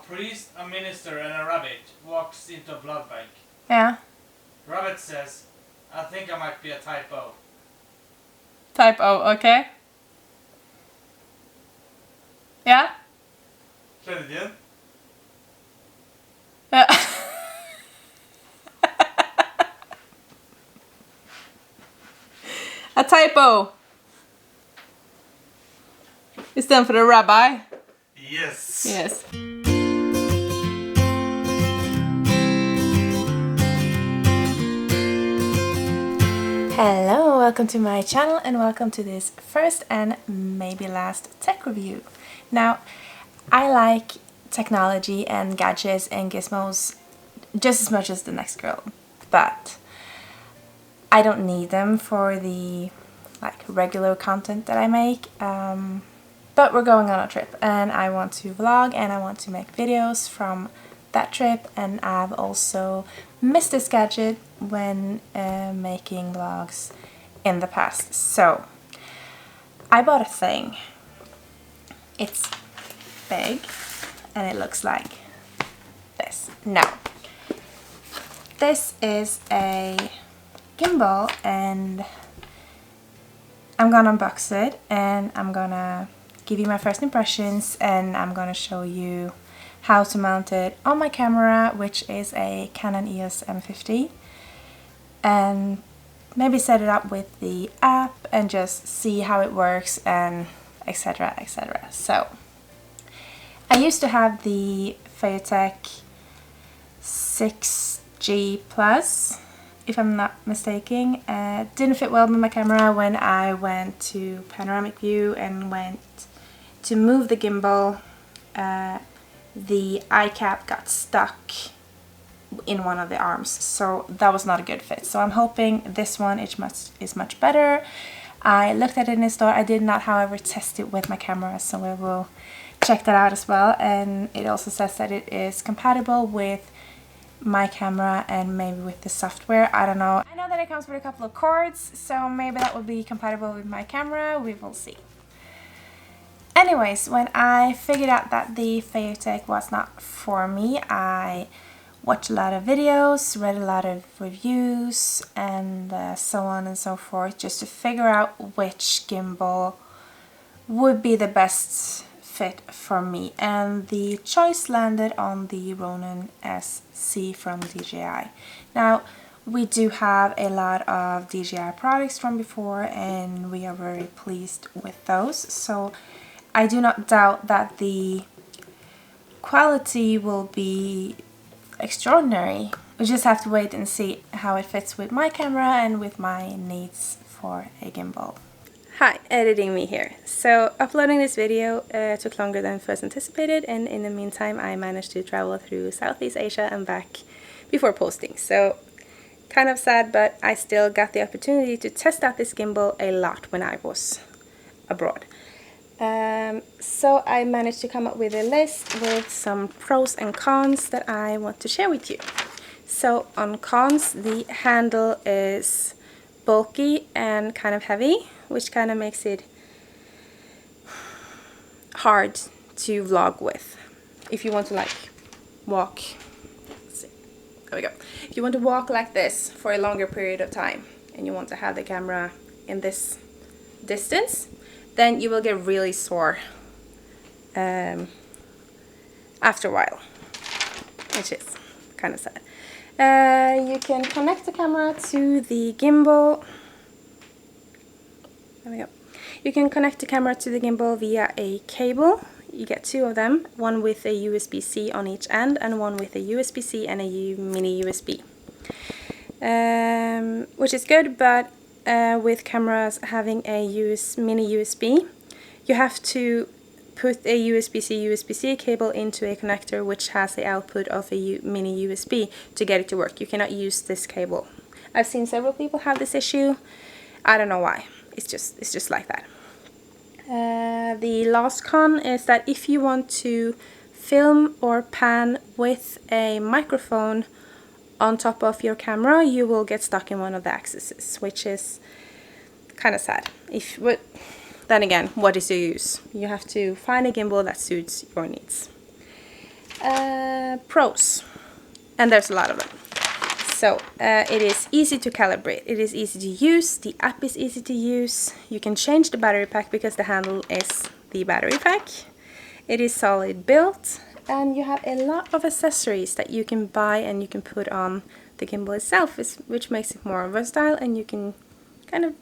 priest, a minister, and a rabbit walks into a blood bank. Yeah. Rabbit says, I think I might be a type O. Type O, okay. Yeah? Känner du igen? Yeah. A typo. Is then for the rabbi? Yes. Yes. Hello, welcome to my channel and welcome to this first and maybe last tech review. Now, I like technology and gadgets and gizmos just as much as the next girl, but I don't need them for the regular content that I make. But we're going on a trip and I want to vlog and I want to make videos from that trip, and I've also missed this gadget when making vlogs in the past. So I bought a thing. It's big and it looks like this. Now, this is a gimbal and I'm gonna unbox it and I'm gonna give you my first impressions, and I'm gonna show you how to mount it on my camera, which is a Canon EOS M50, and maybe set it up with the app and just see how it works, and etc, etc. So I used to have the Feotech 6G Plus, if I'm not mistaken. Didn't fit well with my camera when I went to panoramic view and went to move the gimbal. The eye cap got stuck in one of the arms, so that was not a good fit. So I'm hoping this one is much better. I looked at it in the store. I did not, however, test it with my camera, so we will check that out as well. And it also says that it is compatible with my camera and maybe with the software. I don't know. I know that it comes with a couple of cords, so maybe that will be compatible with my camera. We will see. Anyways, when I figured out that the Feotech was not for me, I watched a lot of videos, read a lot of reviews, and so on and so forth, just to figure out which gimbal would be the best fit for me. And the choice landed on the RONIN-SC from DJI. Now, we do have a lot of DJI products from before, and we are very pleased with those. So I do not doubt that the quality will be extraordinary. We just have to wait and see how it fits with my camera and with my needs for a gimbal. Hi, editing me here. So uploading this video took longer than first anticipated, and in the meantime I managed to travel through Southeast Asia and back before posting. So kind of sad, but I still got the opportunity to test out this gimbal a lot when I was abroad. So I managed to come up with a list with some pros and cons that I want to share with you. So on cons, the handle is bulky and kind of heavy, which kind of makes it hard to vlog with. If you want to walk, let's see, there we go. If you want to walk like this for a longer period of time and you want to have the camera in this distance, then you will get really sore after a while, which is kind of sad. You can connect the camera to the gimbal. There we go. You can connect the camera to the gimbal via a cable. You get two of them, one with a USB-C on each end and one with a USB-C and a mini USB. Which is good, but with cameras having a mini USB, you have to put a USB-C cable into a connector which has the output of a mini USB to get it to work. You cannot use this cable. I've seen several people have this issue. I don't know why. It's just like that. The last con is that if you want to film or pan with a microphone on top of your camera, you will get stuck in one of the axes, which is kind of sad. Then again, what is your use? You have to find a gimbal that suits your needs. Pros, and there's a lot of them. So it is easy to calibrate, it is easy to use, the app is easy to use, you can change the battery pack because the handle is the battery pack, it is solid built, and you have a lot of accessories that you can buy and you can put on the gimbal itself, which makes it more versatile, and you can kind of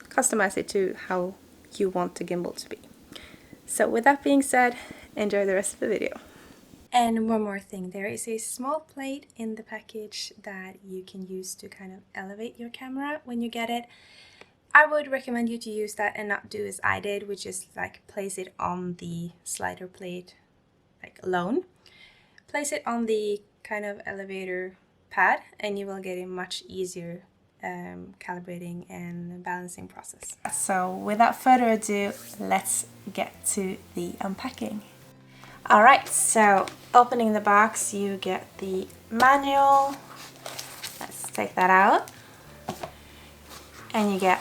customize it to how you want the gimbal to be. So with that being said, enjoy the rest of the video. And one more thing, there is a small plate in the package that you can use to kind of elevate your camera when you get it. I would recommend you to use that and not do as I did, which is like place it on the slider plate like alone. Place it on the kind of elevator pad and you will get a much easier calibrating and balancing process. So without further ado, let's get to the unpacking. Alright, so opening the box, you get the manual. Let's take that out. And you get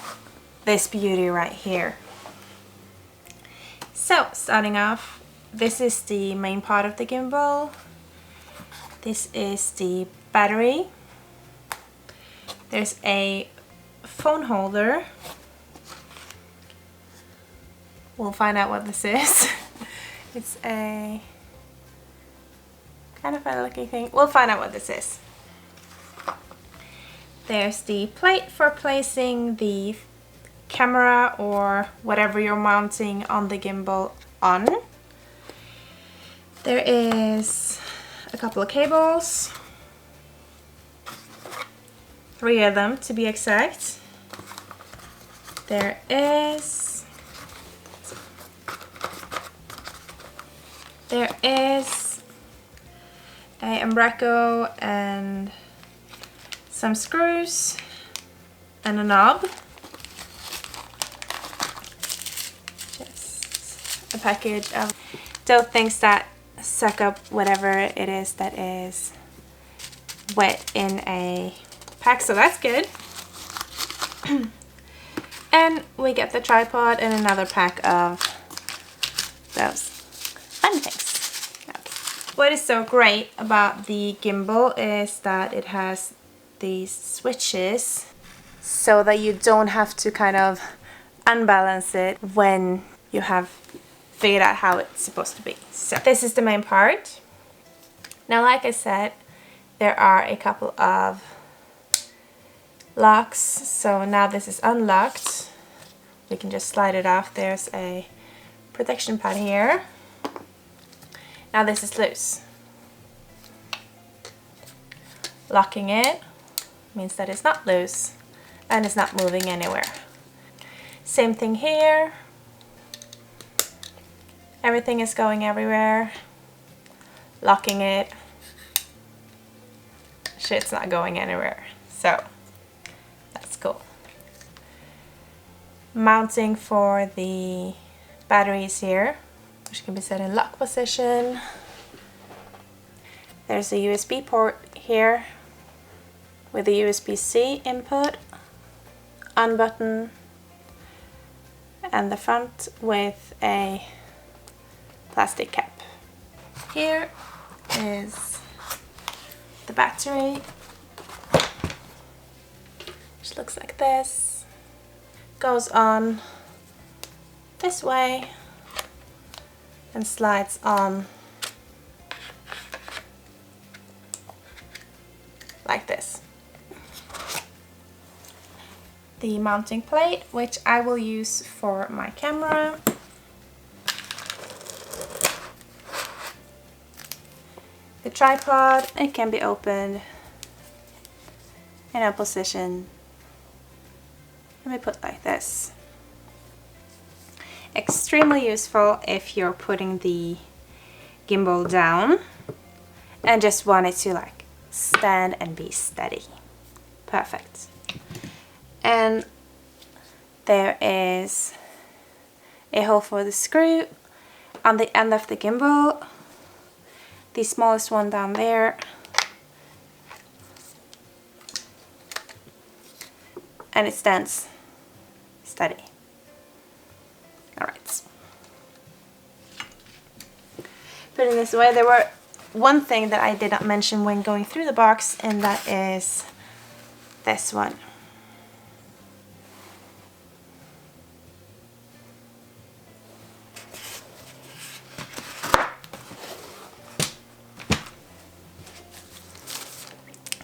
this beauty right here. So, starting off, this is the main part of the gimbal. This is the battery. There's a phone holder. We'll find out what this is. It's a kind of funny looking thing. We'll find out what this is. There's the plate for placing the camera or whatever you're mounting on the gimbal on. There is a couple of cables. 3 of them to be exact. There is a Umbraco and some screws and a knob. Just a package of those things that suck up whatever it is that is wet in a pack, so that's good. And we get the tripod and another pack of those fun things. What is so great about the gimbal is that it has these switches so that you don't have to kind of unbalance it when you have figured out how it's supposed to be. So this is the main part. Now, like I said, there are a couple of locks, so now this is unlocked. We can just slide it off. There's a protection pad here. Now this is loose. Locking it means that it's not loose and it's not moving anywhere. Same thing here. Everything is going everywhere. Locking it. Shit's not going anywhere. So that's cool. Mounting for the batteries here, which can be set in lock position. There's a USB port here with a USB-C input, on button, and the front with a plastic cap. Here is the battery, which looks like this. Goes on this way and slides on like this. The mounting plate, which I will use for my camera. The tripod, it can be opened in a position. Let me put like this. Extremely useful if you're putting the gimbal down and just want it to like stand and be steady. Perfect. And there is a hole for the screw on the end of the gimbal. The smallest one down there. And it stands steady. Alright. Putting this away, there were one thing that I did not mention when going through the box, and that is this one.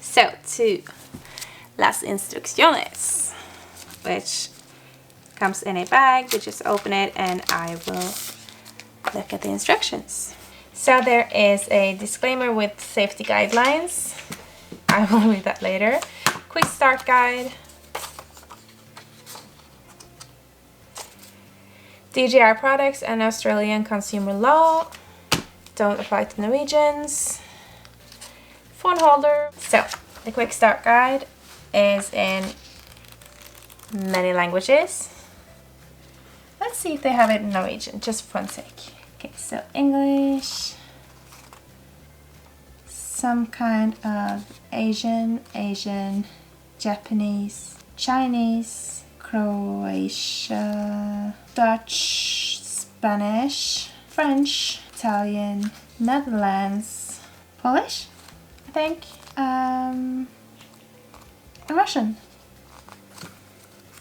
So, to las instrucciones, which comes in a bag. We just open it and I will look at the instructions. So there is a disclaimer with safety guidelines. I will read that later. Quick start guide. DJI products and Australian consumer law. Don't apply to Norwegians. Phone holder. So the quick start guide is in many languages. Let's see if they have it in Norwegian, just for one sec. Okay, so English, some kind of Asian, Japanese, Chinese, Croatia, Dutch, Spanish, French, Italian, Netherlands, Polish, I think, and Russian.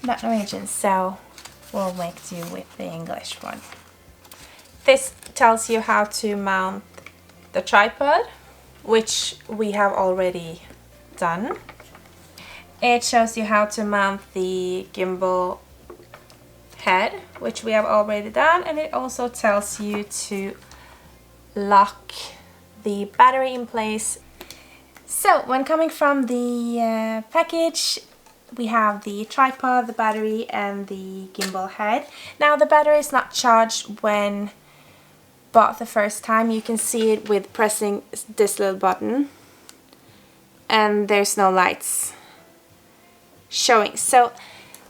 Not Norwegian, so we'll make do with the English one. This tells you how to mount the tripod, which we have already done. It shows you how to mount the gimbal head, which we have already done, and it also tells you to lock the battery in place. So when coming from the package, we have the tripod, the battery, and the gimbal head. Now the battery is not charged when bought the first time. You can see it with pressing this little button, and there's no lights showing. So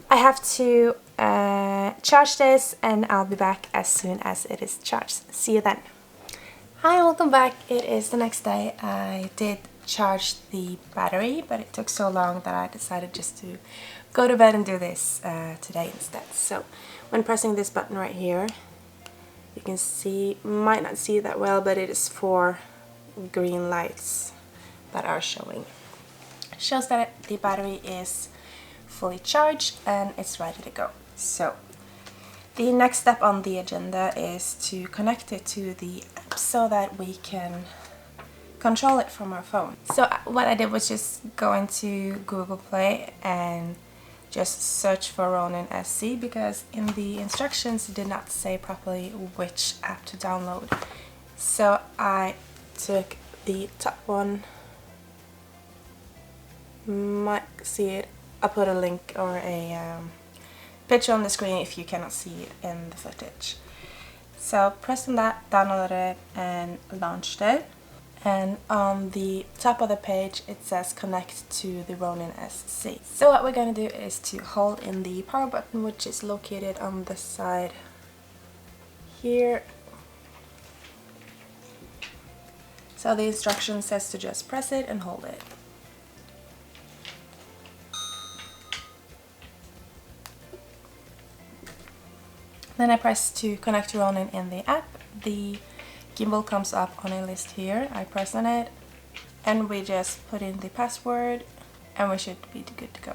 I have to charge this, and I'll be back as soon as it is charged. See you then. Hi, welcome back. It is the next day. I did charge the battery, but it took so long that I decided just to go to bed and do this today instead. So when pressing this button right here, you can see, might not see that well, but it is 4 green lights that are showing. It shows that the battery is fully charged and it's ready to go. So the next step on the agenda is to connect it to the app so that we can control it from our phone. So what I did was just go into Google Play and just search for RONIN-SC, because in the instructions it did not say properly which app to download. So I took the top one. Might see it. I'll put a link or a picture on the screen if you cannot see it in the footage. So pressed on that, downloaded it and launched it. And on the top of the page it says connect to the RONIN-SC. So what we're going to do is to hold in the power button, which is located on the side here. So the instruction says to just press it and hold it. Then I press to connect to Ronin in the app. The gimbal comes up on a list here. I press on it and we just put in the password and we should be good to go.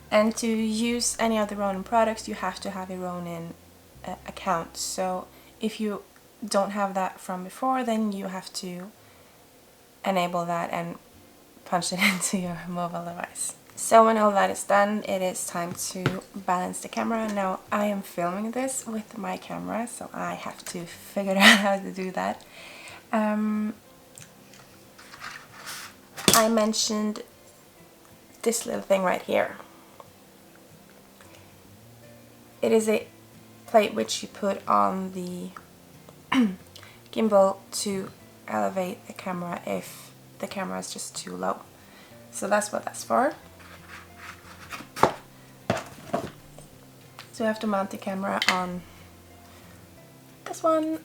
And to use any of the Ronin products you have to have a Ronin account. So if you don't have that from before, then you have to enable that and punch it into your mobile device. So when all that is done, it is time to balance the camera. Now I am filming this with my camera, so I have to figure out how to do that. I mentioned this little thing right here. It is a plate which you put on the gimbal to elevate the camera if the camera is just too low. So that's what that's for. So I have to mount the camera on this one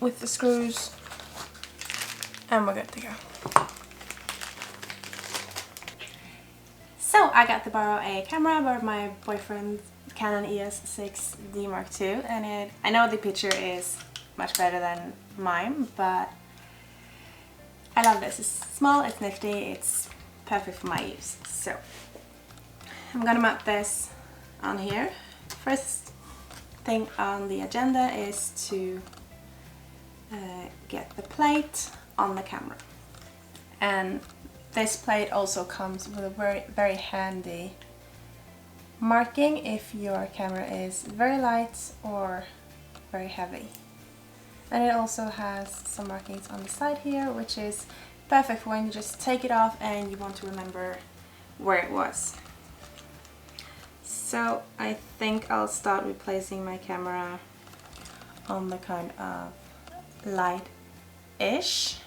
with the screws and we're good to go. So I got to borrow a camera by my boyfriend's Canon EOS 6D Mark II, and I know the picture is much better than mine, but I love this. It's small, it's nifty, it's perfect for my use. So I'm gonna mount this on here. First thing on the agenda is to get the plate on the camera. And this plate also comes with a very handy marking if your camera is very light or very heavy. And it also has some markings on the side here, which is perfect for when you just take it off and you want to remember where it was. So I think I'll start with placing my camera on the kind of light-ish.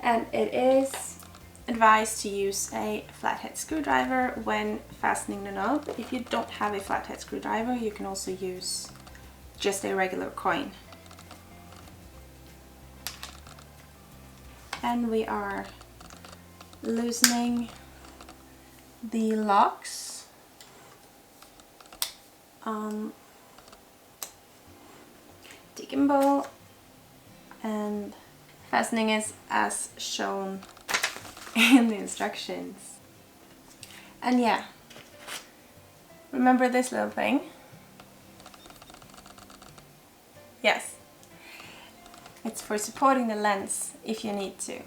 And it is advised to use a flathead screwdriver when fastening the knob. If you don't have a flathead screwdriver, you can also use just a regular coin. And we are loosening the locks on the gimbal, and fastening is as shown in the instructions. And yeah, remember this little thing? Yes, it's for supporting the lens if you need to.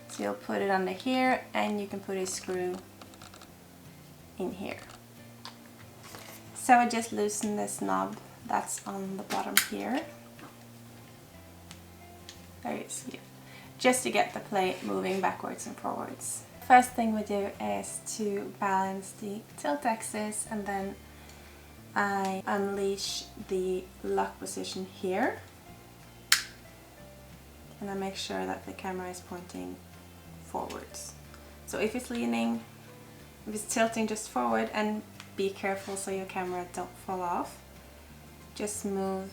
So you'll put it under here and you can put a screw in here. So I just loosen this knob that's on the bottom here. Very easy. Just to get the plate moving backwards and forwards. First thing we do is to balance the tilt axis, and then I unleash the lock position here, and I make sure that the camera is pointing forwards. So if it's leaning, if it's tilting just forward, and be careful so your camera don't fall off, just move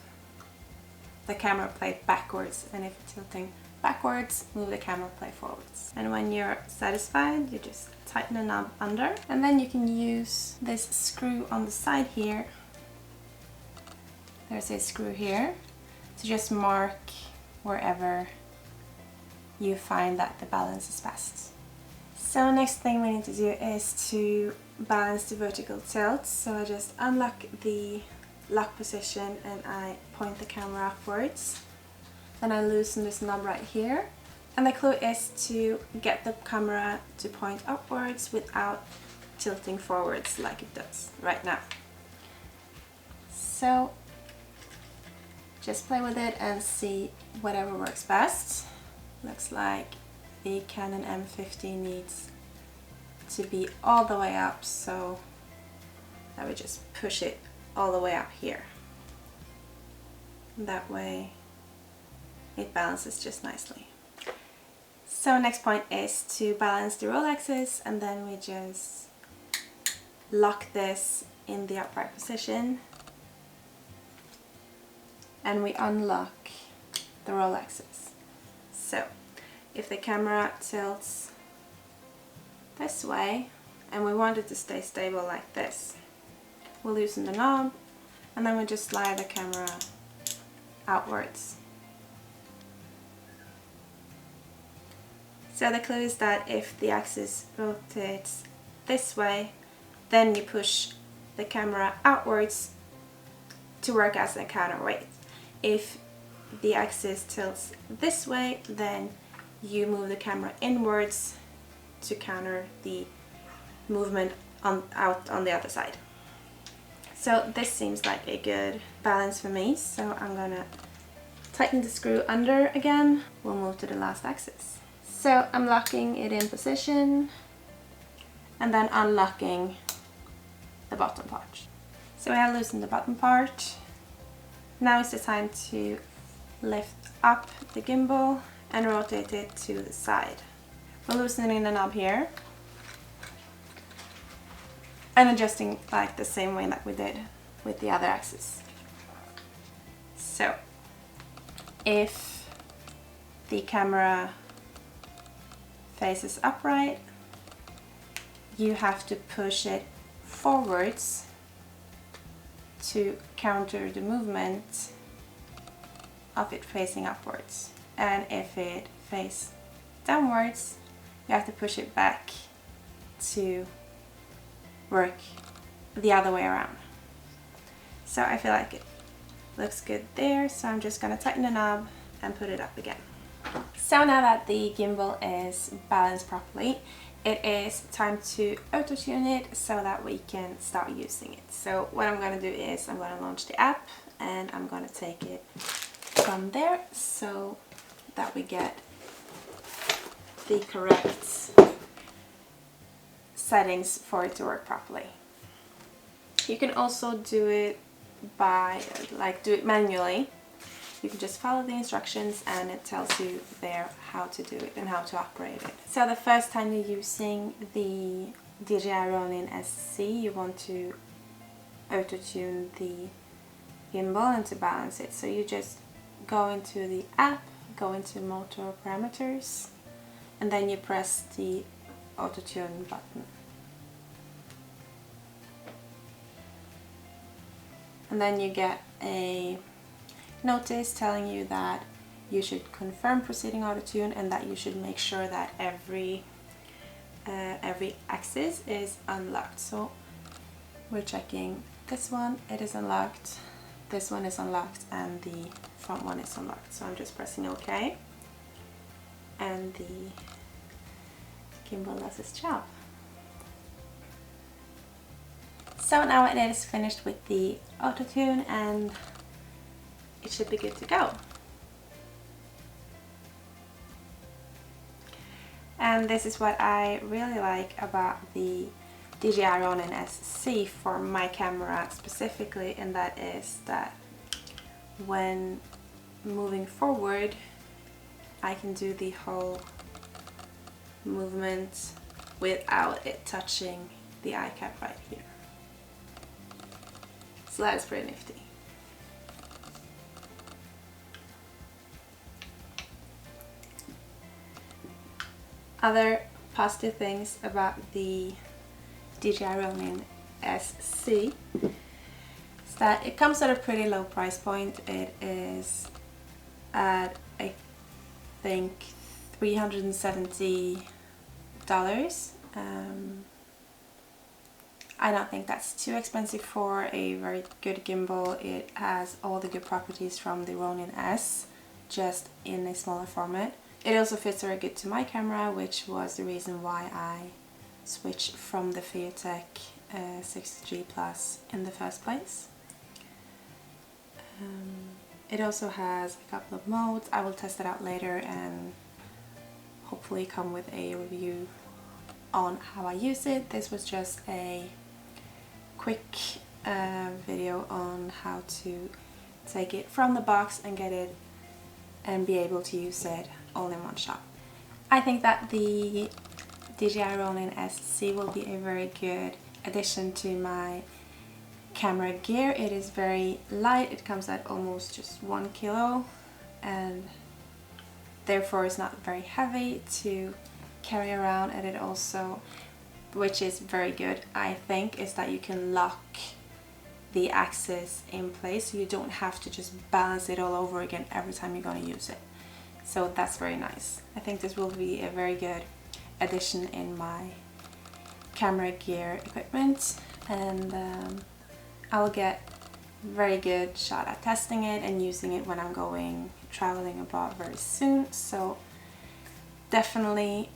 the camera plate backwards, and if it's tilting backwards, move the camera plate forwards. And when you're satisfied, you just tighten the knob under, and then you can use this screw on the side here. There's a screw here to just mark wherever you find that the balance is best. So next thing we need to do is to balance the vertical tilt. So I just unlock the lock position and I point the camera upwards. Then I loosen this knob right here, and the clue is to get the camera to point upwards without tilting forwards like it does right now. So just play with it and see whatever works best. Looks like the Canon M50 needs to be all the way up, so I would just push it all the way up here. That way it balances just nicely. So next point is to balance the roll axis, and then we just lock this in the upright position and we unlock the roll axis. So if the camera tilts this way and we want it to stay stable like this, we'll loosen the knob and then we just slide the camera outwards. So the clue is that if the axis rotates this way, then you push the camera outwards to work as a counterweight. If the axis tilts this way, then you move the camera inwards to counter the movement out on the other side. So this seems like a good balance for me, so I'm gonna tighten the screw under again. We'll move to the last axis. So I'm locking it in position and then unlocking the bottom part. So I have loosened the bottom part. Now is the time to lift up the gimbal and rotate it to the side. We're loosening the knob here and adjusting like the same way that we did with the other axis. So if the camera faces upright, you have to push it forwards to counter the movement of it facing upwards. and if it faces downwards, you have to push it back to work the other way around. So I feel like it looks good there, so I'm just gonna tighten the knob and put it up again. So now that the gimbal is balanced properly, it is time to auto-tune it so that we can start using it. So what I'm gonna do is I'm gonna launch the app and I'm gonna take it from there so that we get the correct settings for it to work properly. You can also do it by, do it manually. You can just follow the instructions and it tells you there how to do it and how to operate it. So the first time you're using the DJI RONIN-SC, you want to auto-tune the gimbal and to balance it. So you just go into the app, go into motor parameters, and then you press the auto-tune button. And then you get a notice telling you that you should confirm proceeding auto-tune and that you should make sure that every axis is unlocked. So we're checking this one, it is unlocked, this one is unlocked, and the front one is unlocked. So I'm just pressing OK, and the gimbal does its job. So now it is finished with the auto-tune and it should be good to go. And this is what I really like about the DJI RONIN-SC for my camera specifically, and that is that when moving forward I can do the whole movement without it touching the eye cap right here. So that is pretty nifty. Other positive things about the DJI RONIN-SC is that it comes at a pretty low price point. It is at, I think, $370. I don't think that's too expensive for a very good gimbal. It has all the good properties from the Ronin-S, just in a smaller format. It also fits very good to my camera, which was the reason why I switched from the Fiotech 6G Plus in the first place. It also has a couple of modes. I will test it out later and hopefully come with a review on how I use it. This was just a quick video on how to take it from the box and get it and be able to use it all in one shot. I think that the DJI RONIN-SC will be a very good addition to my camera gear. It is very light, it comes at almost just 1 kilo and therefore is not very heavy to carry around, and it also, which is very good I think, is that you can lock the axis in place so you don't have to just balance it all over again every time you're going to use it. So that's very nice. I think this will be a very good addition in my camera gear equipment, and I will get very good shot at testing it and using it when I'm going traveling abroad very soon. So definitely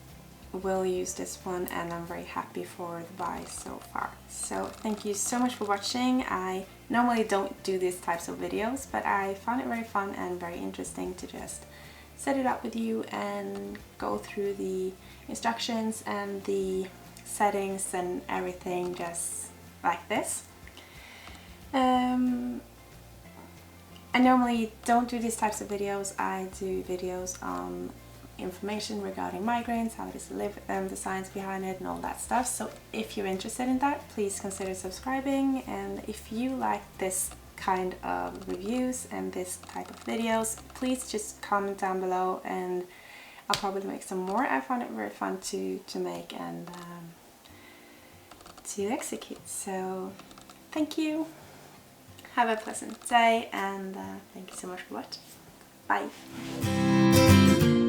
will use this one, and I'm very happy for the buy so far. So thank you so much for watching. I normally don't do these types of videos, but I found it very fun and very interesting to just set it up with you and go through the instructions and the settings and everything just like this. I normally don't do these types of videos. I do videos on information regarding migraines, how it is to live with them, the science behind it and all that stuff. So if you're interested in that, please consider subscribing, and if you like this kind of reviews and this type of videos, please just comment down below and I'll probably make some more. I found it very fun to make and to execute. So thank you, have a pleasant day, and thank you so much for watching. Bye. bye.